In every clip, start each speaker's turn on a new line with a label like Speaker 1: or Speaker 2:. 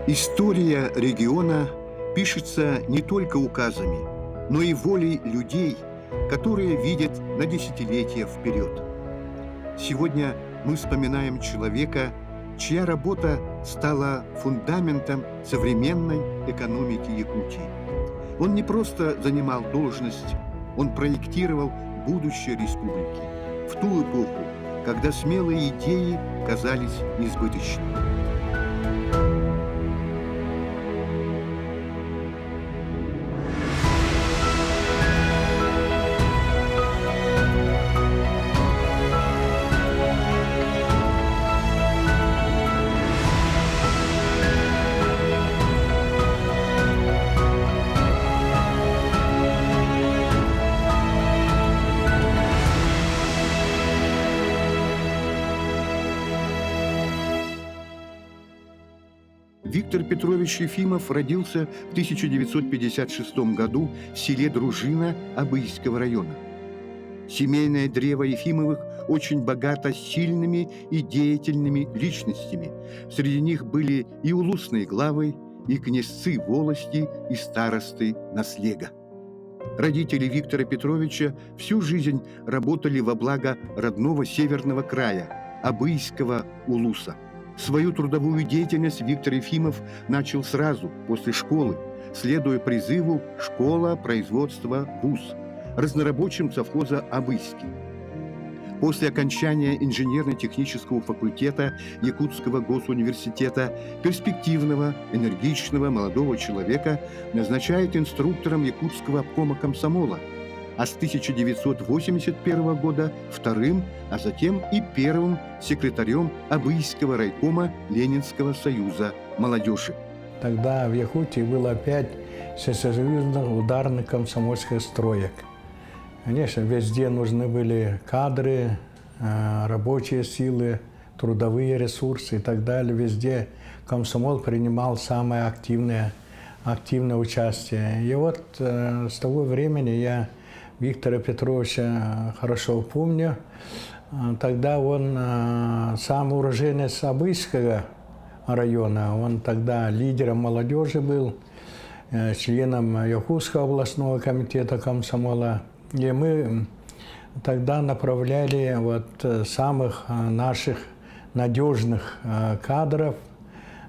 Speaker 1: История региона пишется не только указами, но и волей людей, которые видят на десятилетия вперед. Сегодня мы вспоминаем человека, чья работа стала фундаментом современной экономики Якутии. Он не просто занимал должность, он проектировал будущее республики в ту эпоху, когда смелые идеи казались несбыточными. Виктор Петрович Ефимов родился в 1956 году в селе Дружина Абыйского района. Семейное древо Ефимовых очень богато сильными и деятельными личностями. Среди них были и улусные главы, и князцы волости, и старосты наслега. Родители Виктора Петровича всю жизнь работали во благо родного северного края, Абыйского улуса. Свою трудовую деятельность Виктор Ефимов начал сразу, после школы, следуя призыву «Школа производства ВУЗ», разнорабочим совхоза «Абыйский». После окончания инженерно-технического факультета Якутского госуниверситета перспективного, энергичного молодого человека назначают инструктором Якутского обкома комсомола, а с 1981 года вторым, а затем и первым секретарем Абыйского райкома Ленинского союза молодежи.
Speaker 2: Тогда в Якутии было 5 всесоюзных ударных комсомольских строек. Конечно, везде нужны были кадры, рабочие силы, трудовые ресурсы и так далее. Везде комсомол принимал самое активное участие. И вот с того времени я Виктора Петровича хорошо помню. Тогда он сам уроженец Абыйского района, он тогда лидером молодежи был, членом Якутского областного комитета комсомола. И мы тогда направляли самых наших надежных кадров,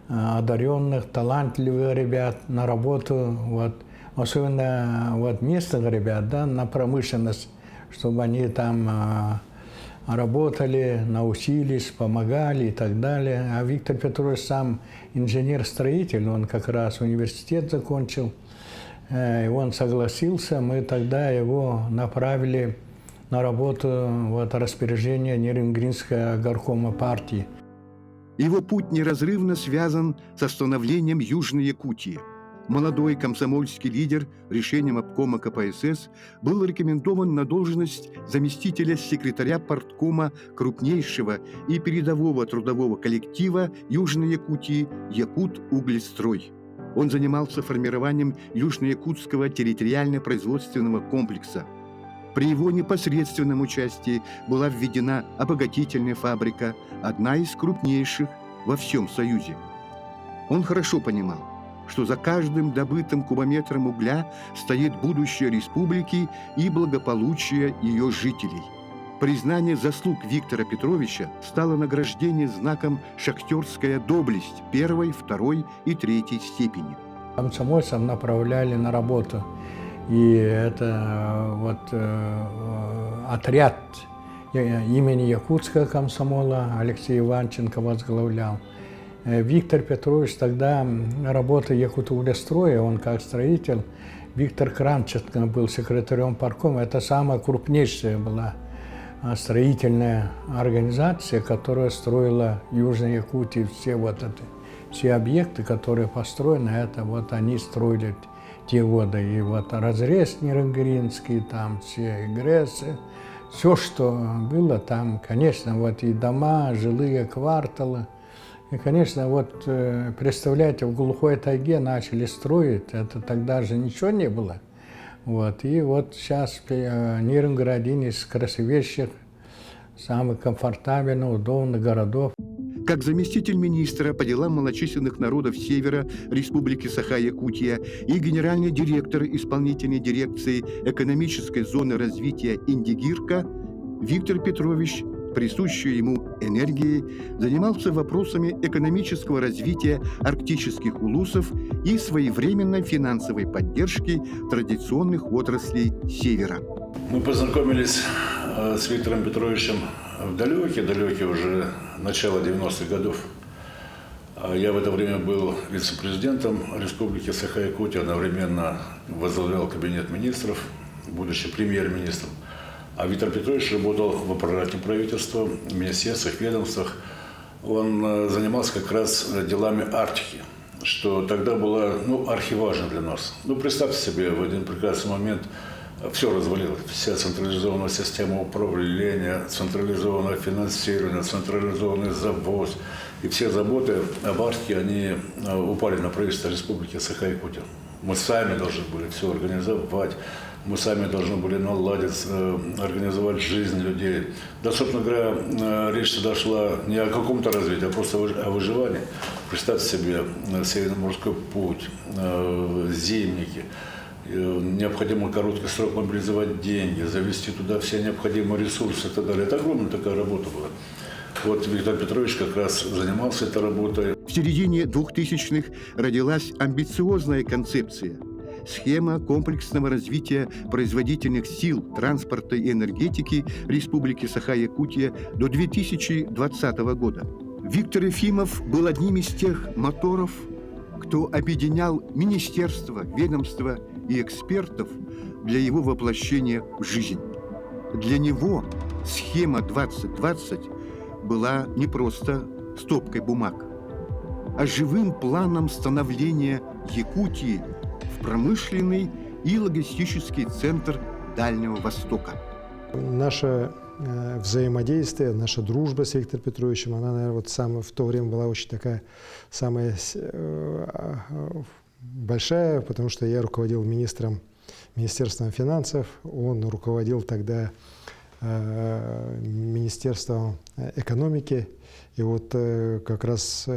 Speaker 2: одаренных, талантливых ребят на работу, особенно местных ребят, на промышленность, чтобы они там работали, научились, помогали и так далее. А Виктор Петрович сам инженер-строитель, он как раз университет закончил. И он согласился, мы тогда его направили на работу распоряжение Нерюнгринского горкома партии.
Speaker 1: Его путь неразрывно связан с становлением Южной Якутии. Молодой комсомольский лидер решением обкома КПСС был рекомендован на должность заместителя секретаря парткома крупнейшего и передового трудового коллектива Южной Якутии «Якут-Углестрой». Он занимался формированием Южно-Якутского территориально-производственного комплекса. При его непосредственном участии была введена обогатительная фабрика, одна из крупнейших во всем Союзе. Он хорошо понимал, что за каждым добытым кубометром угля стоит будущее республики и благополучие ее жителей. Признание заслуг Виктора Петровича стало награждение знаком «Шахтерская доблесть» первой, второй и третьей степени.
Speaker 2: Комсомольцев направляли на работу. И это отряд имени Якутского комсомола Алексей Иванченко возглавлял. Виктор Петрович тогда работал в Якут-Углестрое, он как строитель. Виктор Кранченко был секретарем парткома. Это самая крупнейшая была строительная организация, которая строила в Южной Якутии все объекты, которые построены, это они строили те годы. И разрез Нерюнгринский, там все эгрессы, все, что было там, конечно, и дома, жилые кварталы. И, конечно, представляете, в глухой тайге начали строить, это тогда же ничего не было. И сейчас Нерюнград один из красивейших, самых комфортабельных, удобных городов.
Speaker 1: как заместитель министра по делам малочисленных народов Севера Республики Саха-Якутия и генеральный директор исполнительной дирекции экономической зоны развития Индигирка, Виктор Петрович, присущей ему энергией, занимался вопросами экономического развития арктических улусов и своевременной финансовой поддержки традиционных отраслей Севера.
Speaker 3: Мы познакомились с Виктором Петровичем в далекие уже начало 90-х годов. Я в это время был вице-президентом Республики Саха-Якутия, одновременно возглавлял кабинет министров, будучи премьер-министром. А Виктор Петрович работал в аппарате правительства, в министерствах, ведомствах. Он занимался как раз делами Арктики, что тогда было архиважно для нас. Представьте себе, в один прекрасный момент все развалилось. Вся централизованная система управления, централизованное финансирование, централизованный завоз. И все заботы об Арктике, они упали на правительство Республики Саха-Якутия. Мы сами должны были все организовать, мы сами должны были наладить, организовать жизнь людей. Да, собственно говоря, речь дошла не о каком-то развитии, а просто о выживании. Представьте себе Северно-морской путь, зимники. Необходимо короткий срок мобилизовать деньги, завести туда все необходимые ресурсы и так далее. Это огромная такая работа была. Вот Виктор Петрович как раз занимался этой работой.
Speaker 1: В середине 2000-х родилась амбициозная концепция – схема комплексного развития производительных сил транспорта и энергетики Республики Саха-Якутия до 2020 года. Виктор Ефимов был одним из тех моторов, кто объединял министерства, ведомства и экспертов для его воплощения в жизнь. Для него схема 2020 была не просто стопкой бумаг, а живым планом становления Якутии в промышленный и логистический центр Дальнего Востока.
Speaker 4: Наше взаимодействие, наша дружба с Виктором Петровичем, она, наверное, в то время была очень такая самая большая, потому что я руководил Министерством финансов, он руководил тогда Министерством экономики, и вот как раз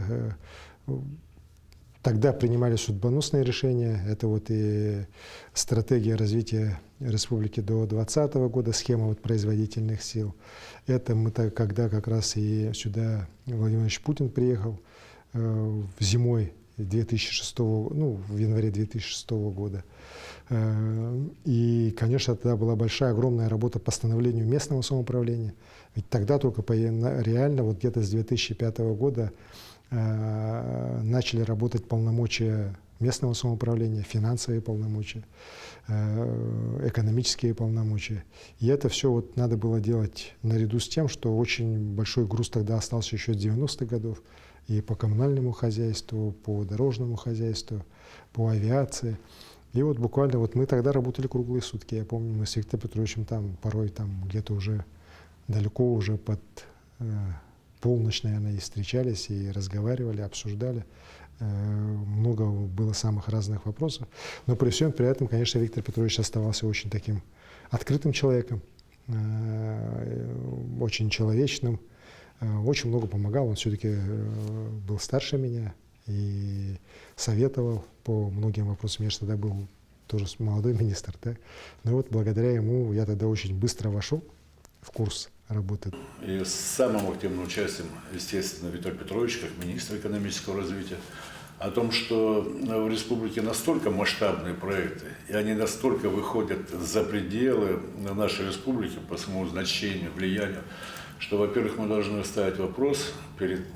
Speaker 4: тогда принимались судьбоносные решения. Это вот и стратегия развития республики до 2020 года, схема производительных сил. Это мы когда как раз и сюда Владимир Владимирович Путин приехал зимой 2006, в январе 2006 года. И, конечно, тогда была большая, огромная работа по становлению местного самоуправления. Ведь тогда только реально, вот где-то с 2005 года начали работать полномочия местного самоуправления, финансовые полномочия, экономические полномочия. И это все вот надо было делать наряду с тем, что очень большой груз тогда остался еще с 90-х годов и по коммунальному хозяйству, по дорожному хозяйству, по авиации. И вот буквально мы тогда работали круглые сутки. Я помню, мы с Виктором Петровичем порой где-то уже далеко уже под полночь, наверное, и встречались, и разговаривали, обсуждали. Много было самых разных вопросов. Но при всем при этом, конечно, Виктор Петрович оставался очень таким открытым человеком, очень человечным, очень много помогал. Он все-таки был старше меня и советовал по многим вопросам. Я же тогда был тоже молодой министр, да? Но вот благодаря ему я тогда очень быстро вошел в курс работы.
Speaker 3: И с самым активным участием, естественно, Виктор Петрович, как министр экономического развития, о том, что в республике настолько масштабные проекты, и они настолько выходят за пределы нашей республики по своему значению, влиянию, что, во-первых, мы должны ставить вопрос перед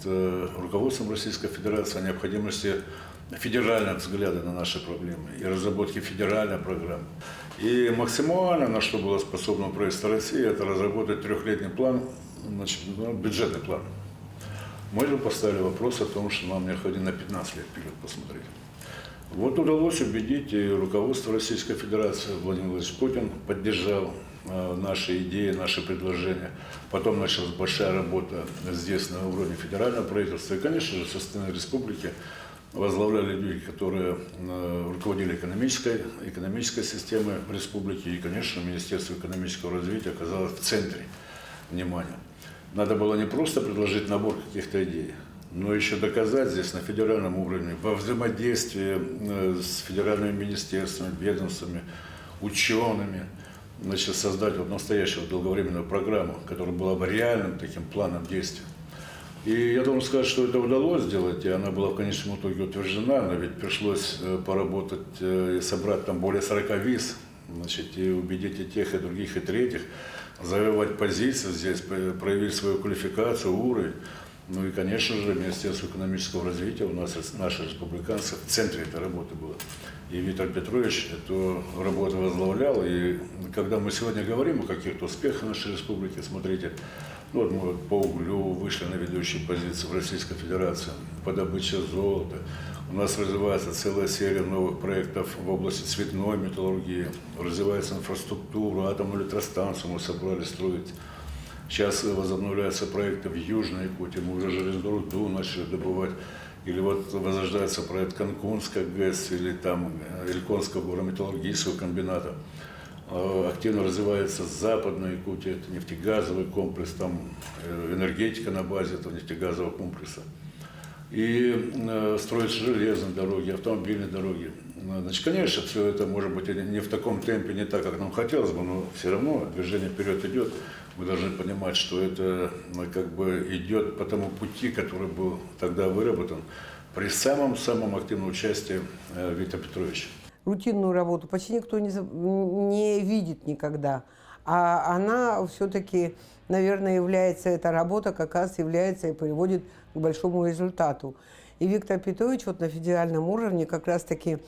Speaker 3: руководством Российской Федерации о необходимости федерального взгляда на наши проблемы и разработки федеральной программы. И максимально, на что было способно правительство России, это разработать трехлетний план, бюджетный план. Мы же поставили вопрос о том, что нам необходимо на 15 лет вперед посмотреть. Вот удалось убедить и руководство Российской Федерации. Владимир Владимирович Путин поддержал наши идеи, наши предложения. Потом началась большая работа здесь на уровне федерального правительства. И, конечно же, со стороны республики возглавляли люди, которые руководили экономической системой республики. И, конечно, Министерство экономического развития оказалось в центре внимания. Надо было не просто предложить набор каких-то идей, но еще доказать здесь на федеральном уровне, во взаимодействии с федеральными министерствами, ведомствами, учеными, значит, создать вот настоящую долговременную программу, которая была бы реальным таким планом действий. И я должен сказать, что это удалось сделать, и она была в конечном итоге утверждена, но ведь пришлось поработать и собрать там более 40 виз, значит, и убедить и тех, и других, и третьих, завоевать позиции здесь, проявить свою квалификацию, уровень. Ну и, конечно же, Министерство экономического развития у нас, наши республиканцы, в центре этой работы было. И Виктор Петрович эту работу возглавлял. И когда мы сегодня говорим о каких-то успехах нашей республики, смотрите, ну, вот мы по углю вышли на ведущие позиции в Российской Федерации по добыче золота. У нас развивается целая серия новых проектов в области цветной металлургии, развивается инфраструктура, атомную электростанцию мы собрались строить. Сейчас возобновляются проекты в Южной Якутии, мы уже железную руду начали добывать. Или вот возрождается проект Канкунская ГЭС, или там Ильконского горно-металлургического комбината. Активно развивается Западная Якутия, это нефтегазовый комплекс, там энергетика на базе этого нефтегазового комплекса. И строятся железные дороги, автомобильные дороги. Значит, конечно, все это может быть не в таком темпе, не так, как нам хотелось бы, но все равно движение вперед идет. Мы должны понимать, что это как бы идет по тому пути, который был тогда выработан при самом активном участии Виктора Петровича.
Speaker 5: Рутинную работу почти никто не видит никогда. А она все-таки, наверное, является, эта работа как раз является и приводит к большому результату. И Виктор Петрович вот на федеральном уровне как раз-таки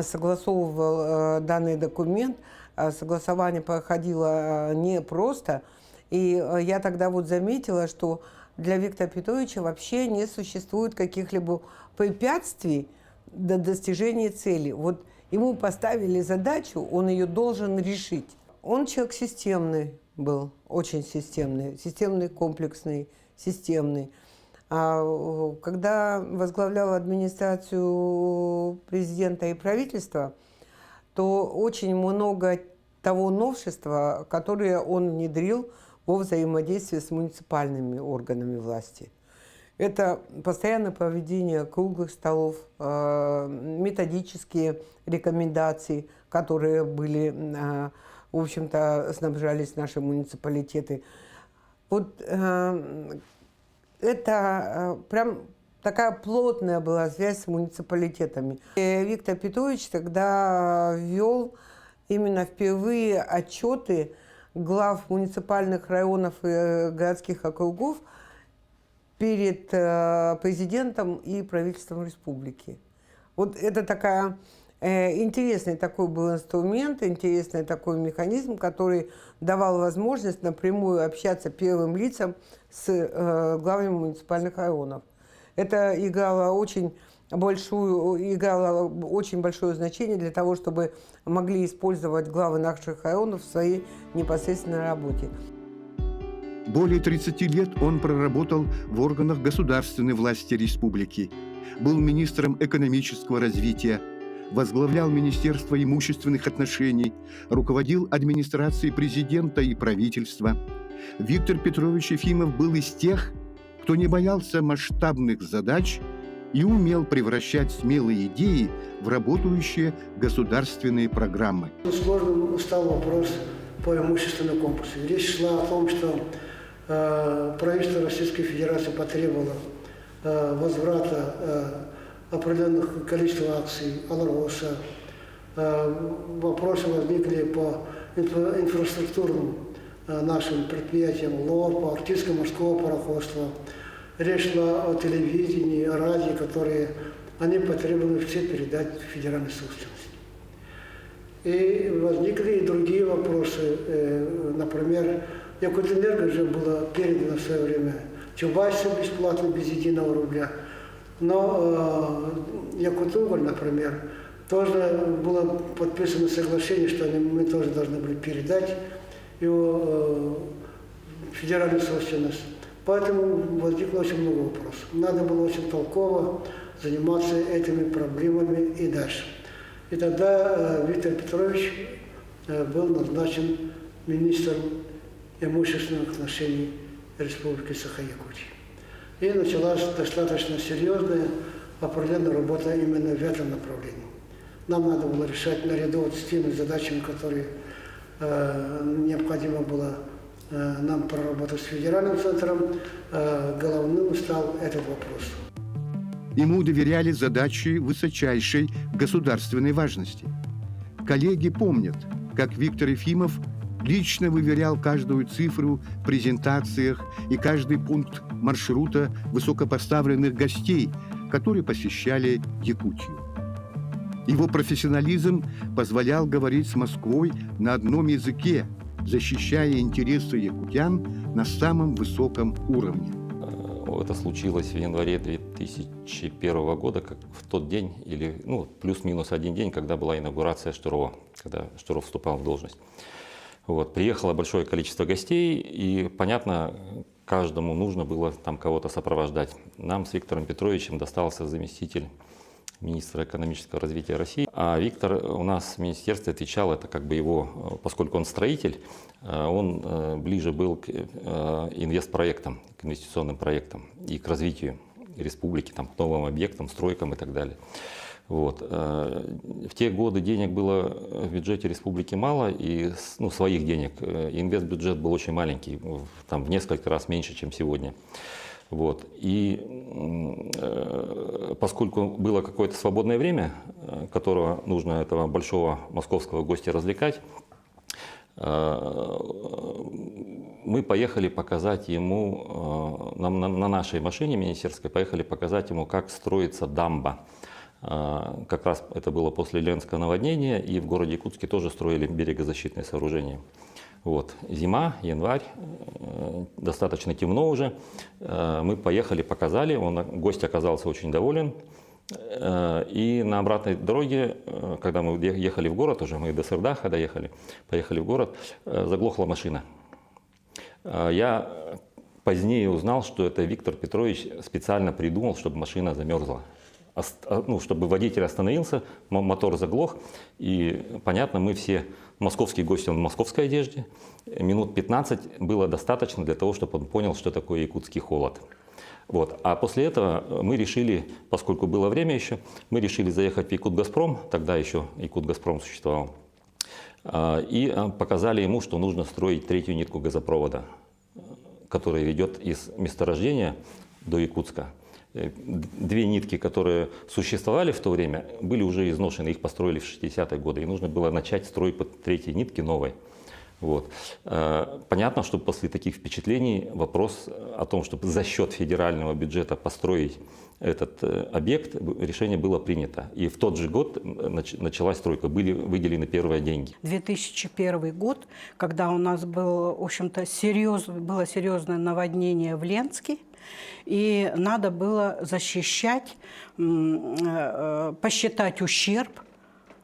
Speaker 5: согласовывал данный документ. Согласование проходило непросто. И я тогда вот заметила, что для Виктора Петровича вообще не существует каких-либо препятствий до достижения цели. Вот ему поставили задачу, он ее должен решить. Он человек системный был, очень системный, комплексный, системный. А когда возглавлял администрацию президента и правительства, то очень много того новшества, которое он внедрил во взаимодействии с муниципальными органами власти. Это постоянное проведение круглых столов, методические рекомендации, которые были, в общем-то, снабжались наши муниципалитеты. Вот это прям такая плотная была связь с муниципалитетами. И Виктор Петрович тогда ввел именно впервые отчеты глав муниципальных районов и городских округов перед президентом и правительством республики. Вот это интересный такой был инструмент, интересный такой механизм, который давал возможность напрямую общаться первым лицам с главами муниципальных районов. Это играло очень большое значение для того, чтобы могли использовать главы наших районов в своей непосредственной работе.
Speaker 1: Более 30 лет он проработал в органах государственной власти республики, был министром экономического развития, возглавлял Министерство имущественных отношений, руководил администрацией президента и правительства. Виктор Петрович Ефимов был из тех, кто не боялся масштабных задач и умел превращать смелые идеи в работающие государственные программы.
Speaker 6: Сложным стал вопрос по имущественному комплексу. Речь шла о том, что правительство Российской Федерации потребовало возврата определенных количества акций Алроса. Вопросы возникли по инфраструктурным нашим предприятиям ЛОР, по Арктическо-морского пароходства. Речь шла о телевидении, о радио, которые они потребовали все передать в федеральную собственность. И возникли и другие вопросы. Например, Якутэнерго уже было передано в свое время Чубайсу бесплатно, без единого рубля. Но Якутуголь, например, тоже было подписано соглашение, что мы тоже должны были передать его в федеральную собственность. Поэтому возникло очень много вопросов. Надо было очень толково заниматься этими проблемами и дальше. И тогда Виктор Петрович был назначен министром имущественных отношений Республики Саха-Якутия. И началась достаточно серьезная определенная работа именно в этом направлении. Нам надо было решать наряду вот с теми задачами, которые необходимо было нам проработать с федеральным центром, головным стал этот вопрос.
Speaker 1: Ему доверяли задачи высочайшей государственной важности. Коллеги помнят, как Виктор Ефимов лично выверял каждую цифру в презентациях и каждый пункт маршрута высокопоставленных гостей, которые посещали Якутию. Его профессионализм позволял говорить с Москвой на одном языке, защищая интересы якутян на самом высоком уровне.
Speaker 7: Это случилось в январе 2001 года, как в тот день, или плюс-минус один день, когда была инаугурация Штурова, когда Штуров вступал в должность. Вот. Приехало большое количество гостей, и, понятно, каждому нужно было там кого-то сопровождать. Нам с Виктором Петровичем достался заместитель министра экономического развития России. А Виктор у нас в министерстве отвечал, это как бы его, поскольку он строитель, он ближе был к инвестпроектам, к инвестиционным проектам и к развитию республики, там, к новым объектам, стройкам и так далее. Вот. В те годы денег было в бюджете республики мало, и своих денег. Инвестбюджет был очень маленький, там, в несколько раз меньше, чем сегодня. Вот. И поскольку было какое-то свободное время, которого нужно этого большого московского гостя развлекать, мы поехали показать ему, на нашей машине министерской, поехали показать ему, как строится дамба. Как раз это было после Ленского наводнения, и в городе Якутске тоже строили берегозащитные сооружения. Вот. Зима, январь, достаточно темно уже. Мы поехали, показали, гость оказался очень доволен. И на обратной дороге, когда мы ехали в город, уже мы до Сырдаха доехали, поехали в город, заглохла машина. Я позднее узнал, что это Виктор Петрович специально придумал, чтобы машина замерзла. Чтобы водитель остановился, мотор заглох, и, понятно, мы все, московские гости, он в московской одежде, минут 15 было достаточно для того, чтобы он понял, что такое якутский холод. Вот. А после этого мы решили, поскольку было время еще, мы решили заехать в Якутгазпром, тогда еще Якутгазпром существовал, и показали ему, что нужно строить третью нитку газопровода, которая ведет из месторождения до Якутска. Две нитки, которые существовали в то время, были уже изношены, их построили в 60-е годы, и нужно было начать стройку третьей нитки новой. Вот. Понятно, что после таких впечатлений вопрос о том, чтобы за счет федерального бюджета построить этот объект, решение было принято. И в тот же год началась стройка, были выделены первые деньги.
Speaker 8: 2001 год, когда у нас было, в общем-то, было серьезное наводнение в Ленске, и надо было защищать, посчитать ущерб.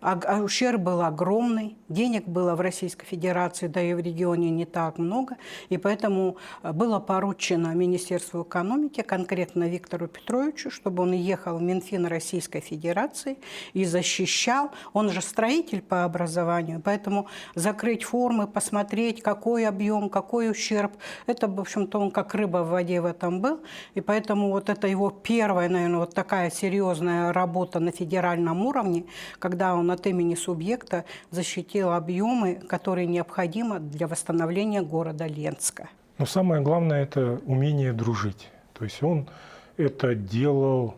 Speaker 8: А ущерб был огромный, денег было в Российской Федерации, да и в регионе не так много, и поэтому было поручено Министерству экономики, конкретно Виктору Петровичу, чтобы он ехал в Минфин Российской Федерации и защищал, он же строитель по образованию, поэтому закрыть формы, посмотреть, какой объем, какой ущерб, это, в общем-то, он как рыба в воде в этом был, и поэтому вот это его первая, наверное, вот такая серьезная работа на федеральном уровне, когда он от имени субъекта защитил объемы, которые необходимы для восстановления города Ленска.
Speaker 9: Но самое главное – это умение дружить. То есть он это делал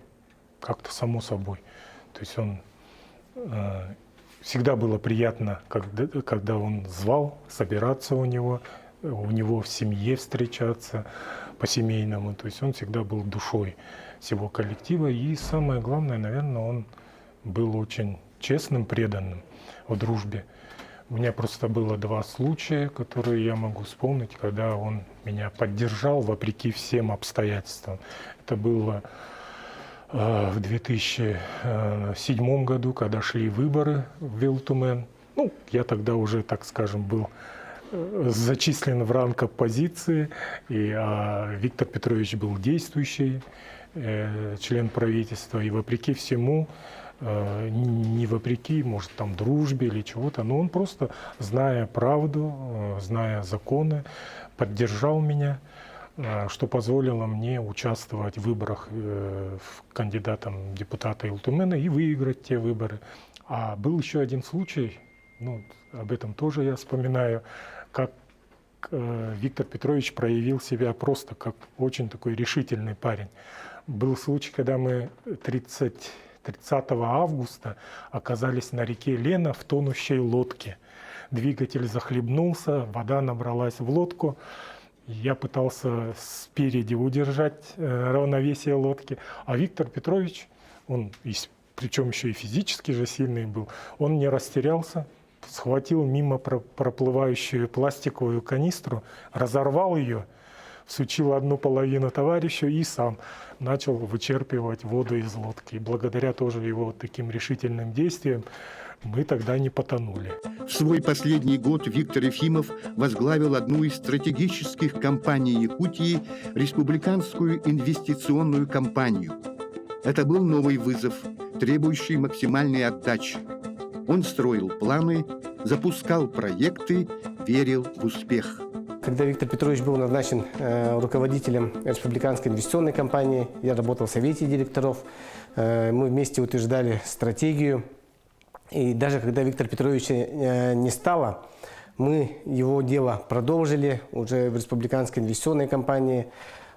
Speaker 9: как-то само собой. То есть он всегда было приятно, когда он звал собираться у него в семье встречаться по-семейному. То есть он всегда был душой всего коллектива. И самое главное, наверное, он был очень честным, преданным в дружбе. У меня просто было два случая, которые я могу вспомнить, когда он меня поддержал вопреки всем обстоятельствам. Это было в 2007 году, когда шли выборы в Вилтумен. Я тогда уже, так скажем, был зачислен в ранг оппозиции, и Виктор Петрович был действующий член правительства, и вопреки всему, не вопреки, может, там, дружбе или чего-то, но он просто, зная правду, зная законы, поддержал меня, что позволило мне участвовать в выборах кандидатом депутата Илтумена и выиграть те выборы. А был еще один случай, ну, об этом тоже я вспоминаю, как Виктор Петрович проявил себя просто как очень такой решительный парень. Был случай, когда мы 30 августа оказались на реке Лена в тонущей лодке. Двигатель захлебнулся, вода набралась в лодку. Я пытался спереди удержать равновесие лодки, а Виктор Петрович, он, причем еще и физически же сильный был, он не растерялся, схватил мимо проплывающую пластиковую канистру, разорвал ее, всучил одну половину товарищу и сам начал вычерпывать воду из лодки. И благодаря тоже его таким решительным действиям мы тогда не потонули.
Speaker 1: В свой последний год Виктор Ефимов возглавил одну из стратегических компаний Якутии – республиканскую инвестиционную кампанию. Это был новый вызов, требующий максимальной отдачи. Он строил планы, запускал проекты, верил в успех.
Speaker 10: Когда Виктор Петрович был назначен руководителем республиканской инвестиционной компании, я работал в совете директоров, мы вместе утверждали стратегию. И даже когда Виктора Петровича не стало, мы его дело продолжили уже в республиканской инвестиционной компании.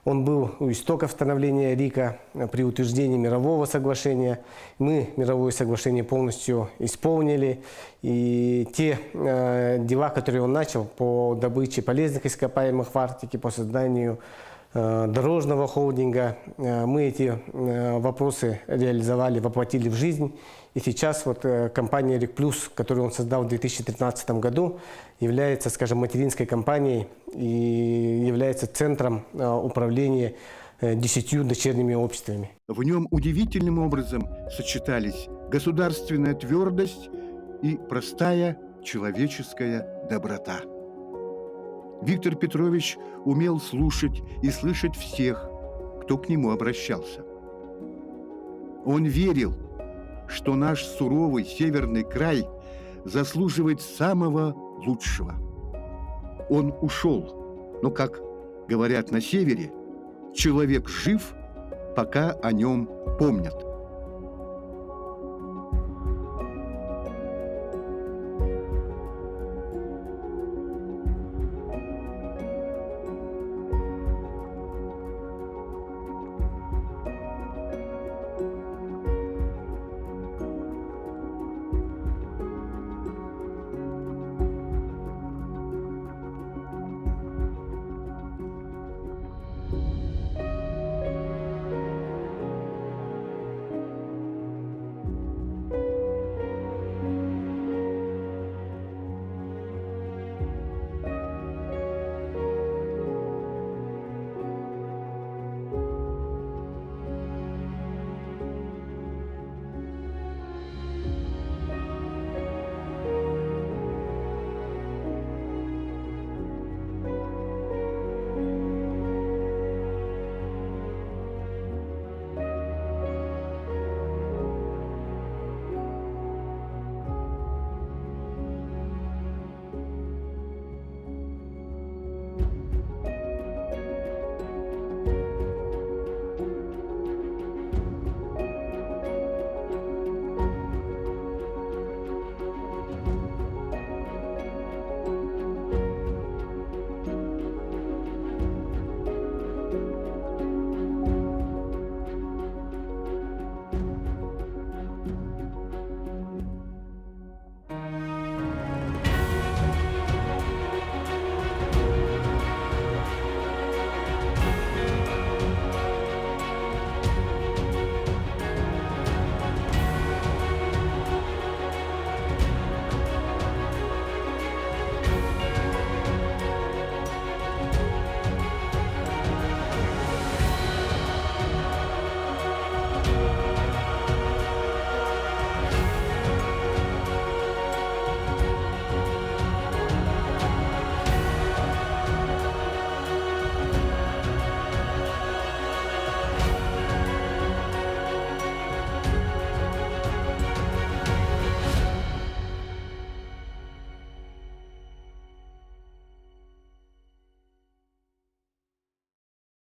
Speaker 10: Он был у истоков становления РИКа при утверждении мирового соглашения. Мы мировое соглашение полностью исполнили. И те дела, которые он начал по добыче полезных ископаемых в Арктике, по созданию дорожного холдинга, мы эти вопросы реализовали, воплотили в жизнь. И сейчас вот компания «РИК Плюс», которую он создал в 2013 году, является, скажем, материнской компанией и является центром управления 10 дочерними обществами.
Speaker 1: В нем удивительным образом сочетались государственная твердость и простая человеческая доброта. Виктор Петрович умел слушать и слышать всех, кто к нему обращался. Он верил, что наш суровый северный край заслуживает самого лучшего. Он ушел, но, как говорят на севере, человек жив, пока о нем помнят.